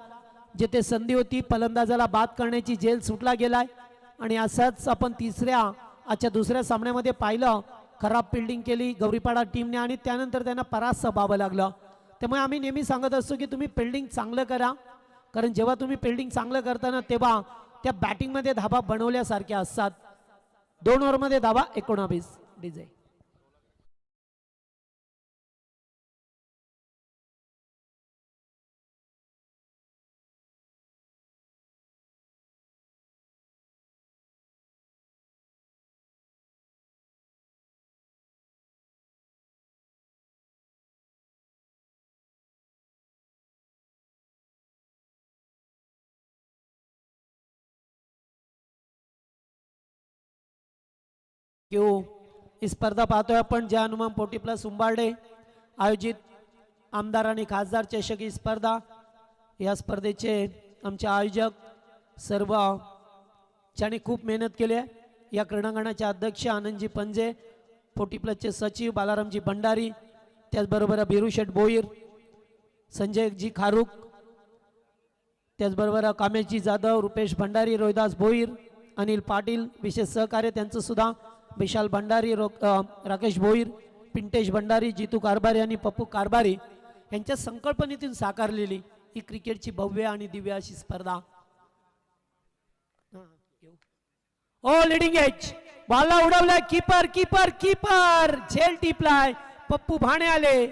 [SPEAKER 1] जिथे संधी होती फलंदाजाला बाद करण्याची, झेल सुटला गेलाय. आणि असाच आपण आजच्या दुसऱ्या सामन्यामध्ये पाहिलं. खराब फिल्डिंग केली गौरीपाडा टीमने आणि त्यानंतर त्यांना परास्त व्हावं लागलं. त्यामुळे आम्ही नेहमी सांगत असतो की तुम्ही फिल्डिंग चांगलं करा, कारण जेव्हा तुम्ही फिल्डिंग चांगलं करताना तेव्हा त्या बॅटिंगमध्ये धाबा बनवल्यासारख्या असतात. 2 ओव्हरमध्ये धाबा 19 डिझाईन. थँक्यू. ही स्पर्धा पाहतोय आपण जय हनुमान पोटी प्लस उंबारडे आयोजित आमदार आणि खासदार चषक ही स्पर्धा. या स्पर्धेचे आमचे आयोजक सर्व ज्यांनी खूप मेहनत केली आहे. या क्रीडांगणाचे अध्यक्ष आनंदजी पंजे, फोर्टी प्लसचे सचिव बालारामजी भंडारी, त्याचबरोबर बिरुशेठ भोईर, संजयजी खारूक, त्याचबरोबर कामेशजी जाधव, रुपेश भंडारी, रोहिदास भोईर, अनिल पाटील, विशेष सहकार्य त्यांचं सुद्धा विशाल भंडारी, राकेश भोईर, पिंटेश भंडारी, जितू कारभारी आणि पप्पू कारभारी यांच्या संकल्पनेतून साकारलेली ही क्रिकेटची भव्य आणि दिव्य अशी स्पर्धा. ओ लिडिंग एज बॉलला उडवलाय, कीपर कीपर कीपर झेल टिपलाय, पप्पू भाणे आले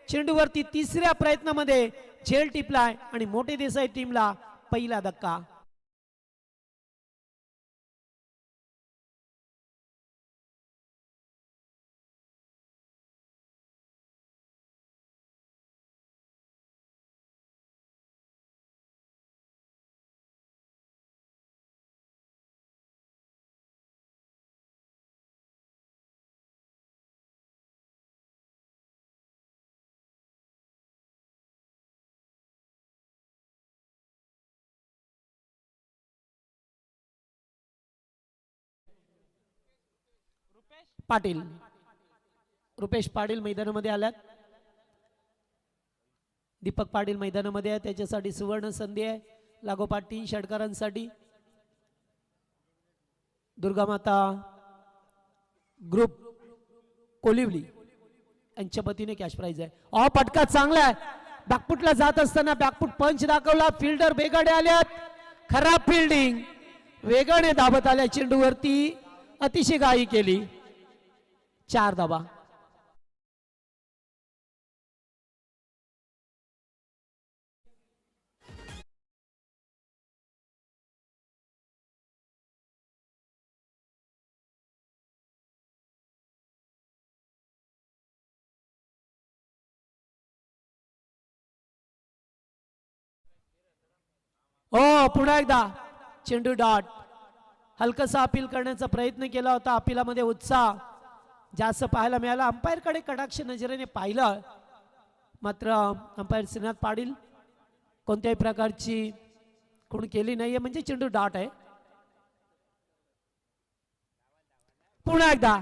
[SPEAKER 1] चेंडूवरती तिसऱ्या प्रयत्नामध्ये झेल टिपलाय आणि मोठे देसाई टीमला पहिला धक्का. पाटील, रुपेश पाटील मैदानामध्ये आल्यात. दीपक पाटील मैदानामध्ये आहे, त्याच्यासाठी सुवर्ण संधी आहे लागोपाठ 3 षटकारांसाठी. दुर्गामाता ग्रुप कोलिवली यांच्या वतीने कॅश प्राइज आहे. पटका चांगला आहे, बॅकफुटला जात असताना बॅकफुट पंच दाखवला, फिल्डर बेगाडे आल्यात, खराब फिल्डिंग, वेगाने धावत आल्या चेंडूवरती, अतिशय घाई केली, 4 धावा. पुन्हा एकदा चेंडू डॉट. हलकसा अपील करण्याचा प्रयत्न केला होता, अपिलामध्ये उत्साह जास्त पाहायला मिळाला. अंपायरकडे कटाक्ष नजरेने पाहिलं, मात्र अंपायर श्रीनाथ पाटील कोणत्याही प्रकारची खूण केली नाहीये, म्हणजे चेंडू डॉट आहे. पुन्हा एकदा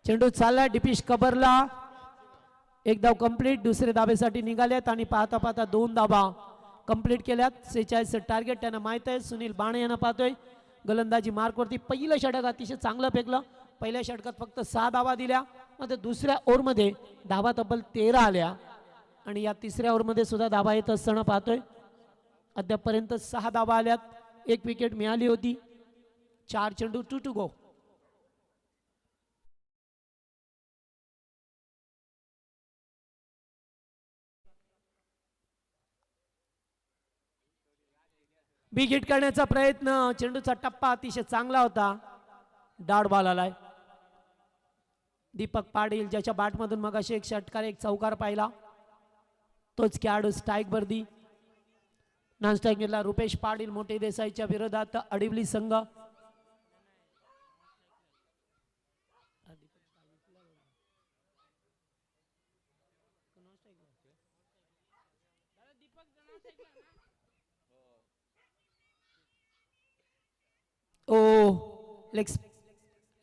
[SPEAKER 1] चेंडू चाललाय, डिपिश कबरला, एक धाव कंप्लीट. दुसरे धाबेसाठी निघालेत आणि पाहता पाहता 2 धाबा कंप्लीट केल्यात. 46 टार्गेट त्यांना माहित आहे. सुनील बाणे यांना पाहतोय गोलंदाजी मार्कवरती. पहिलं षटक अतिशय चांगलं फेकलं, पहिल्या षटकात फक्त 6 धावा दिल्या, मात्र दुसऱ्या ओव्हरमध्ये धावा तब्बल 13 आल्या आणि या तिसऱ्या ओव्हरमध्ये सुद्धा धावा येत असताना पाहतोय. अद्यापपर्यंत 6 धावा आल्यात, 1 विकेट मिळाली होती, 4 चेंडू, 2 टू गो. बिग हिट करण्याचा प्रयत्न, चेंडूचा टप्पा अतिशय चांगला होता, डॉट बॉल आलाय. दीपक पाटील ज्याच्या बॅटमधून मग असे एक षटकार, एक चौकार पाहिला, तोच खेळाडू स्ट्राईक वरती. नॉन स्ट्राईक घेतला रुपेश पाटील, मोठे देसाईच्या विरोधात अडिवली संघ.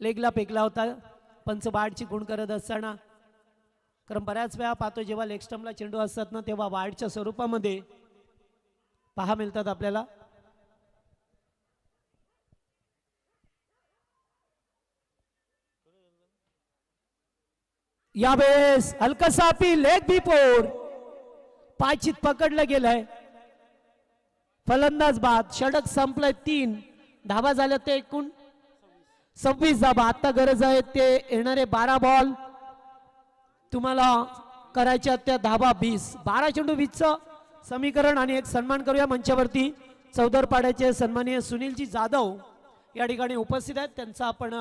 [SPEAKER 1] लेगला फेकला होता पंच बाडची गुण करत असताना. कारण बऱ्याच वेळा पाहतो जेव्हा लेग स्टंपला चेंडू असतात ना, तेव्हा वाईडच्या स्वरूपामध्ये पहा मिळतात आपल्याला. यावेळेस हलकासा अपील, लेग बिफोर, पायचीत पकडलं गेलंय, फलंदाज बाद. षटक संपलंय, 3 धावा झाल्या, ते एकूण 26 धावा. आता गरज आहे ते येणारे 12 बॉल तुम्हाला करायच्या, त्या धावा 20. 12 चेंडू 20चं समीकरण. आणि एक सन्मान करूया मंचावरती चौदरपाड्याचे सन्माननीय सुनीलजी जाधव या ठिकाणी उपस्थित आहेत, त्यांचा आपण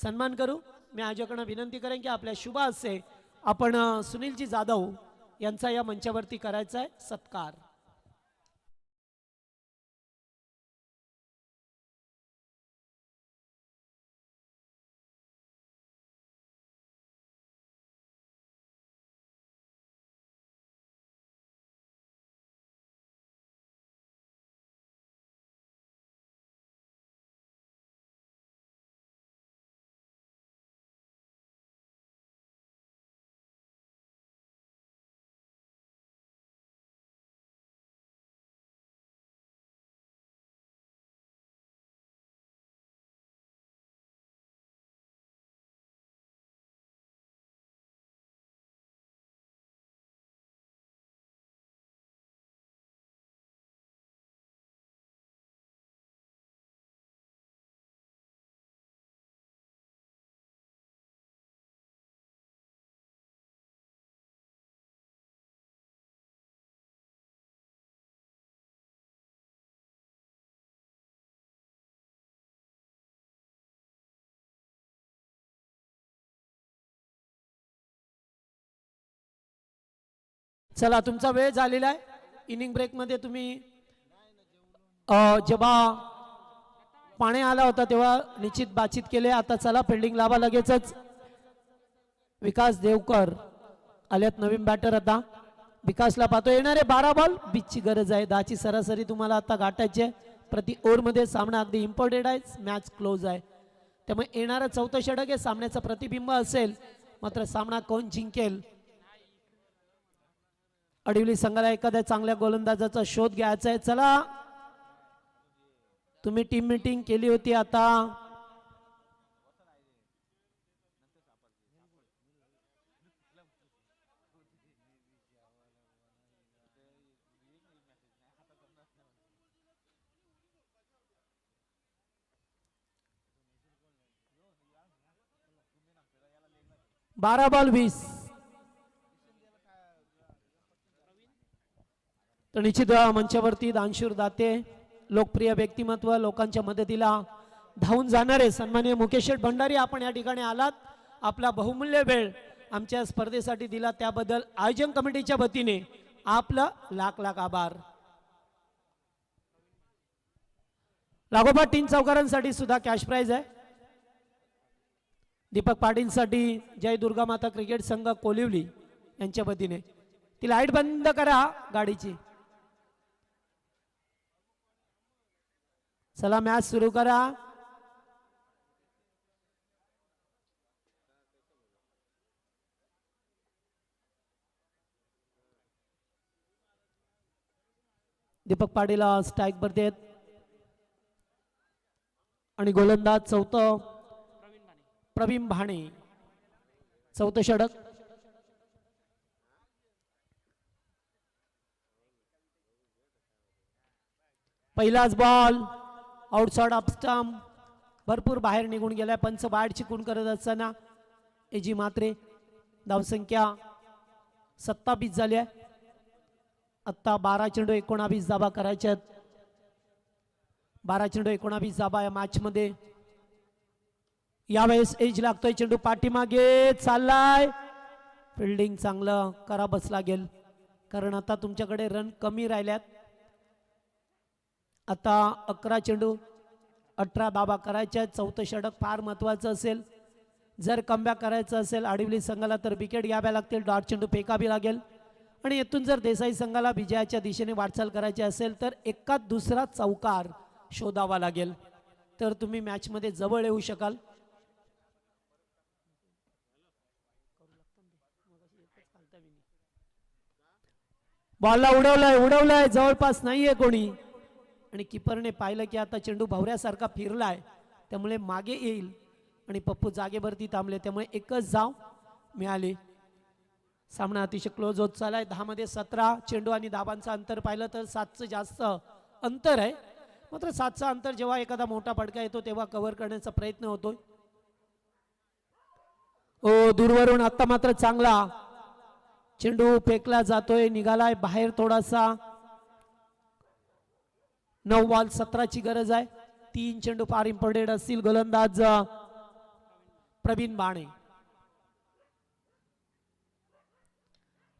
[SPEAKER 1] सन्मान करू. मी आयोजकांना विनंती करेन की आपल्या शुभ हस्ते आपण सुनीलजी जाधव यांचा या मंचावरती करायचा आहे सत्कार. चला तुमचा वेळ झालेला आहे. इनिंग ब्रेक मध्ये तुम्ही जेव्हा पाणी आला होता तेव्हा निश्चित बातचीत केले. आता चला फिल्डिंग लावा लगेचच. विकास देवकर आल्यात नवीन बॅटर. आता विकासला पाहतो. येणारे 12 बॉल 20 ची गरज आहे. 10 ची सरासरी तुम्हाला आता गाठायची आहे. प्रति ओव्हर मध्ये सामना अगदी इम्पॉर्टंट आहे. मॅच क्लोज आहे त्यामुळे येणारं चौथं षटक हे सामन्याचं प्रतिबिंब असेल. मात्र सामना कोण जिंकेल. अडविली संघाला एखाद्या चांगल्या गोलंदाजाचा शोध घ्यायचा आहे. चला तुम्ही टीम मीटिंग केली होती. आता बारा बॉल 20. तर निश्चित मंचावरती दानशूर दाते लोकप्रिय व्यक्तिमत्व लोकांच्या मदतीला धावून जाणारे सन्माननीय मुकेश शेठ भंडारी आपण या ठिकाणी आलात. आपला बहुमूल्य वेळ आमच्या स्पर्धेसाठी दिला त्याबद्दल आयोजन कमिटीच्या वतीने आपलं लाख लाख आभार. लागोपाठ 3 चौकारांसाठी सुद्धा कॅश प्राइज आहे. दीपक पाटीलसाठी जय दुर्गा माता क्रिकेट संघ कोलिवली यांच्या वतीने. ती लाईट बंद करा गाडीची. चला मॅच सुरू करा. दीपक पाटील स्ट्राइक वरती आहेत आणि गोलंदाज चौथं प्रवीण भाणे. चौथं षटक. पहिलाच बॉल आउटसाइड ऑफ स्टंप भरपूर बाहेर निघून गेलाय. पंच बाहेर चिकून करत असताना एजी मात्रे. धावसंख्या 27 झाली आहे. आत्ता 12 चेंडू 19 धाबा करायच्यात. 12 चेंडू 19 धाबा या मॅच मध्ये. यावेळेस एज लागतोय. चेंडू पाठीमागे चाललाय. फिल्डिंग चांगलं करा बसला गेल कारण आता तुमच्याकडे रन कमी राहिल्यात. आता 11 चेंडू 18 धाबा करायच्या. चौथं षटक फार महत्वाचं असेल. जर कमबॅक करायचं असेल आडिवली संघाला तर विकेट घ्याव्या लागतील. डॉट चेंडू फेकावी लागेल आणि येथून जर देसाई संघाला विजयाच्या दिशेने वाटचाल करायची असेल तर एकाच दुसरा चौकार शोधावा लागेल तर तुम्ही मॅच मध्ये जवळ येऊ शकाल. बॉलला उडवलाय जवळपास नाहीये कोणी आणि किपरने पाहिलं की आता चेंडू भवऱ्यासारखा फिरलाय त्यामुळे मागे येईल आणि पप्पू जागेवरती थांबले त्यामुळे एकच धाव मिळाली. सामना अतिशय क्लोज होत चाललाय. 10 मध्ये 17 चेंडू आणि धाबांचं अंतर पाहिलं तर 7चं जास्त अंतर आहे. मात्र 7चं अंतर जेव्हा एखादा मोठा फटका येतो तेव्हा कव्हर करण्याचा प्रयत्न होतोय. ओ दूरवरून आता मात्र चांगला चेंडू फेकला जातोय. निघालाय बाहेर थोडासा. 9 बॉल 17 ची गरज आहे. 3 चेंडू फार इम्पॉर्टंट असतील. गोलंदाज प्रवीण बाणे.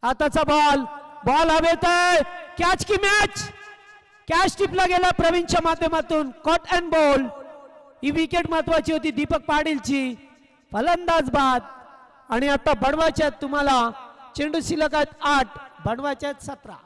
[SPEAKER 1] आताचा बॉल हवेत आहे. कॅच की मॅच. कॅच टिपला गेला प्रवीणच्या माध्यमातून. Caught and ball. He wicket महत्वाची होती दीपक पाटीलची. फलंदाज बाद आणि आता बनवायच्या तुम्हाला चेंडू शिल्लक आहेत 8 बनवायच्या 17.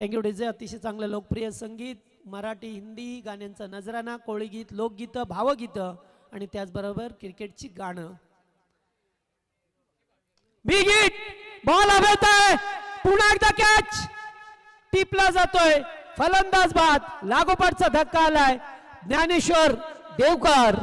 [SPEAKER 1] Thank you DJ. अतिशय चांगलं लोकप्रिय संगीत मराठी हिंदी गाण्यांचा नजराना, कोळी गीत, लोकगीतं, भावगीतं आणि त्याचबरोबर क्रिकेटची गाणं. बिग हिट, बॉल हवेत आहे, पुन्हा एकदा कॅच टिपला जातोय, फलंदाज बाद, लागोपाठचा धक्का आलाय, ज्ञानेश्वर देवकर.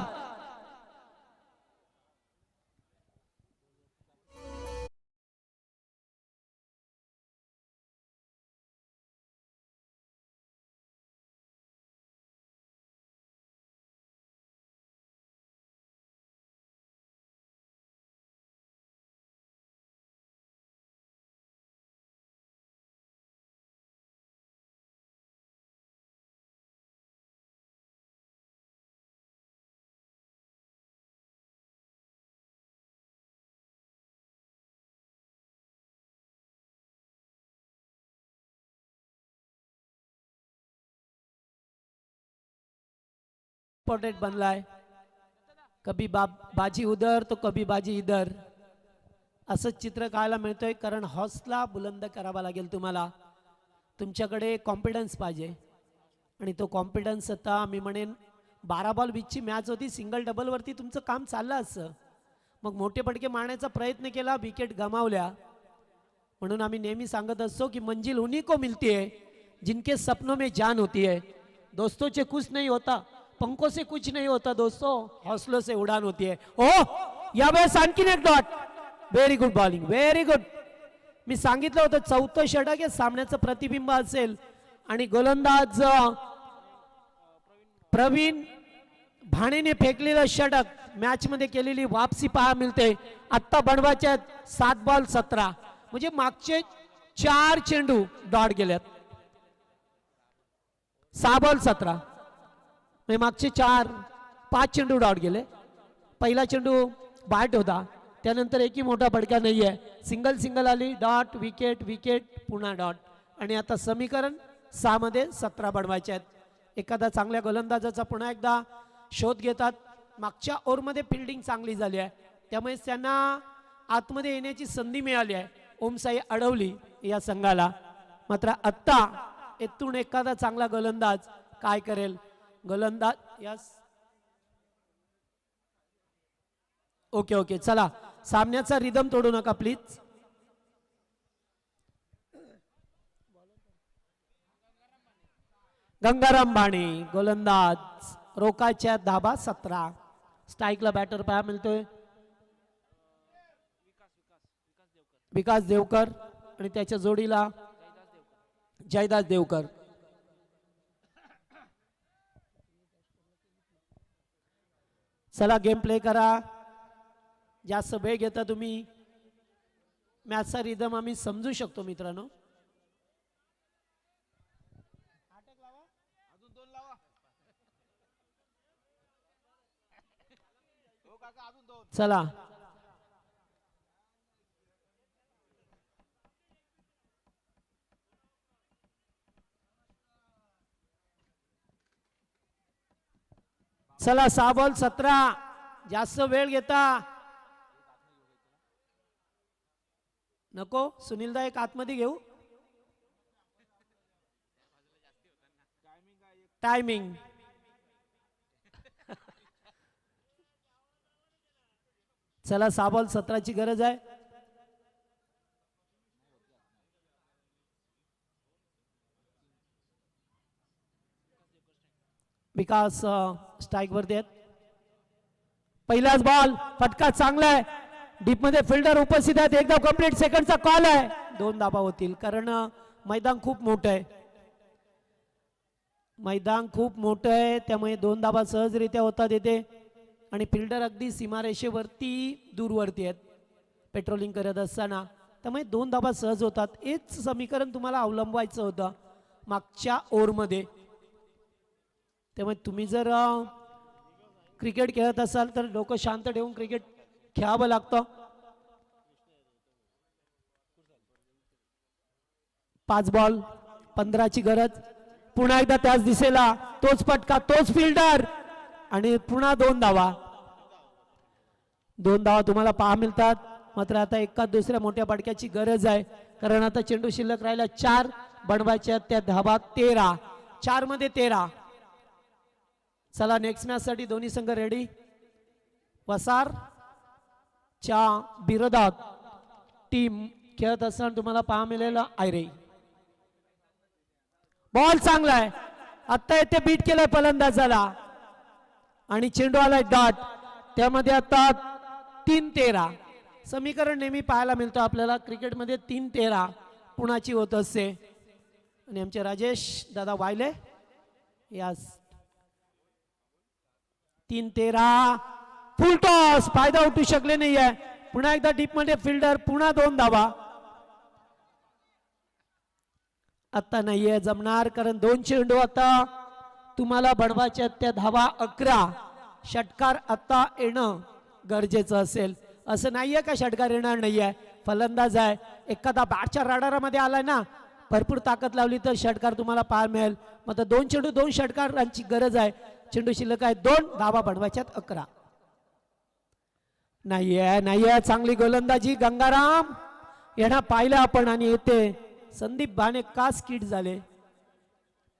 [SPEAKER 1] इम्पॉर्टेंट बनलाय. कभी बाजी उधर तो कभी बाजी इधर असं चित्र पाहायला मिळतोय. कारण हौसला बुलंद करावा लागेल तुम्हाला, तुमच्याकडे कॉन्फिडन्स पाहिजे आणि तो कॉन्फिडन्स आता मी म्हणेन 12 बॉल 20ची मॅच होती, सिंगल डबल वरती तुमचं काम चाललं असं, मग मोठे पडके मारण्याचा प्रयत्न केला, विकेट गमावल्या. म्हणून आम्ही नेहमी सांगत असतो की मंजिल उन्हीं को मिलती है जिनके सपनों में जान होती है. दोस्तों से कुछ नहीं होता, पंखों से कुछ नहीं होता दोस्तों, हौसलों से उड़ान होती है. ओ यावेळेस आणखीन एक dot. Very good bowling, very good. मी सांगितलं होतं 4थं षटक हे सामन्याचं प्रतिबिंब असेल आणि गोलंदाज प्रवीण भाणेने फेकलेलं षटक मॅच मध्ये केलेली वापसी पहा मिळते. आत्ता बनवायच्या 7 बॉल 17, म्हणजे मागचे 4 चेंडू डॉट गेल्यात. 6 बॉल 17 मागचे 5 चेंडू डॉट गेले. पहिला चेंडू बॅट होता, त्यानंतर एकही मोठा फटका नाहीये. सिंगल सिंगल आली, डॉट, विकेट, विकेट, पुन्हा डॉट. आणि आता समीकरण 6 मध्ये 17 बनवायचे आहेत. एखादा चांगल्या गोलंदाजाचा पुन्हा एकदा शोध घेतात. मागच्या ओव्हरमध्ये फिल्डिंग चांगली झाली आहे, त्यामुळे त्यांना आतमध्ये येण्याची संधी मिळाली आहे. ओमसाई अडवली या संघाला. मात्र आत्ता येथून एखादा चांगला गोलंदाज काय करेल. गोलंदाज यस, ओके ओके, चला सामन्याचा रिदम तोडू नका प्लीज. गंगाराम बाणे गोलंदाज, रोकाच्या धाबा 17. स्ट्राईकला बॅटर पाहायला मिळतोय विकास देवकर आणि त्याच्या जोडीला जयदास देवकर. चला गेम प्ले करा, जास्त वेळ घेता तुम्ही. मॅचचा रिदम आम्ही समजू शकतो मित्रांनो. चला चला 6 बॉल 17, जास्त वेळ घेता नको. सुनीलदा एक आतमध्ये घेऊ. टायमिंग चला 6 बॉल 17ची गरज आहे. विकास स्ट्राईक वरती आहेत. पहिलाच बॉल, फटका चांगला आहे, डीप मध्ये फिल्डर उपस्थित आहेत. एकदा कंप्लीट सेकंडचा कॉल आहे. 2 धाबा होतील कारण मैदान खूप मोठं आहे. मैदान खूप मोठं आहे, त्यामुळे 2 धाबा सहजरित्या होतात येते. आणि फिल्डर अगदी सीमारेषेवरती दूरवरती आहेत पेट्रोलिंग करत असताना, त्यामुळे 2 धाबा सहज होतात. हेच समीकरण तुम्हाला अवलंबायचं होतं मागच्या ओव्हरमध्ये. त्यामुळे तुम्ही जर क्रिकेट खेळत असाल तर डोकं शांत ठेवून क्रिकेट खेळावं लागतं. 5 बॉल 15ची गरज. पुन्हा एकदा त्याच दिशेला तोच फटका, तोच फिल्डर आणि पुन्हा 2 धावा. 2 धावा तुम्हाला पहा मिळतात. मात्र आता एका दुसऱ्या मोठ्या फटक्याची गरज आहे, कारण आता चेंडू शिल्लक राहिला 4, बनवायच्या त्या धावा 13. 4 मध्ये 13. चला नेक्स्ट मॅच साठी दोन्ही संघ रेडी. वसार च्या विरोधात टीम खेळत असताना तुम्हाला पाहा मिळेल आयरे. बॉल चांगला आहे, आता येथे बीट केलाय फलंदाजाला आणि चेंडू आलाय डॉट. त्यामध्ये आता 3-13 समीकरण नेहमी पाहायला मिळतं आपल्याला क्रिकेटमध्ये. 3-13 पुणाची होत असते. आणि आमचे राजेश दादा वायले यास 3-13 फुल टॉस, फायदा उठू शकले नाहीये. पुन्हा एकदा डीप मध्ये फिल्डर, पुन्हा 2 धावा. आता नाहीये जमणार कारण 2 चेंडू आता तुम्हाला बनवायचे. त्या धावा 11. षटकार आता येणं गरजेचं असेल. असं नाहीये का षटकार येणार नाहीये. फलंदाज आहे, एखादा बॅटच्या राडारामध्ये आलाय ना, भरपूर ताकद लावली तर षटकार तुम्हाला पाहायला मिळेल. मग 2 चेंडू 2 षटकारांची गरज आहे. चेंडू शिल्लक आहे 2, धावा बनवायच्यात 11. नाहीये चांगली गोलंदाजी गंगाराम यांना पाहिलं आपण. आणि येते संदीप भाने का स्किट झाले,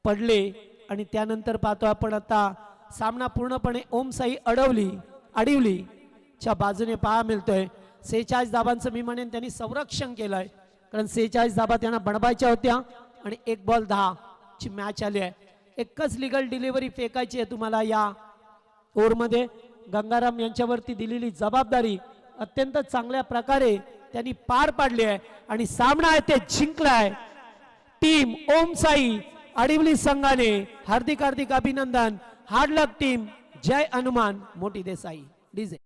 [SPEAKER 1] पडले. आणि त्यानंतर पाहतो आपण आता सामना पूर्णपणे ओमसाई अडवली च्या बाजूने पाहा मिळतोय. 46 धाबांचं मी म्हणेन त्यांनी संरक्षण केलंय, कारण 46 धाबा त्यांना बनवायच्या होत्या. आणि 1 बॉल 10 ची मॅच आली आहे. एकच लिगल डिलिव्हरी फेकायची आहे तुम्हाला या ओव्हरमध्ये. गंगाराम यांच्यावरती दिलेली जबाबदारी अत्यंत चांगल्या प्रकारे त्यांनी पार पाडली आहे आणि सामना आहे ते जिंकलाय टीम ओमसाई आडिवली संघाने. हार्दिक अभिनंदन. हार्ड लक टीम. जय हनुमान मोठी देसाई. डीजे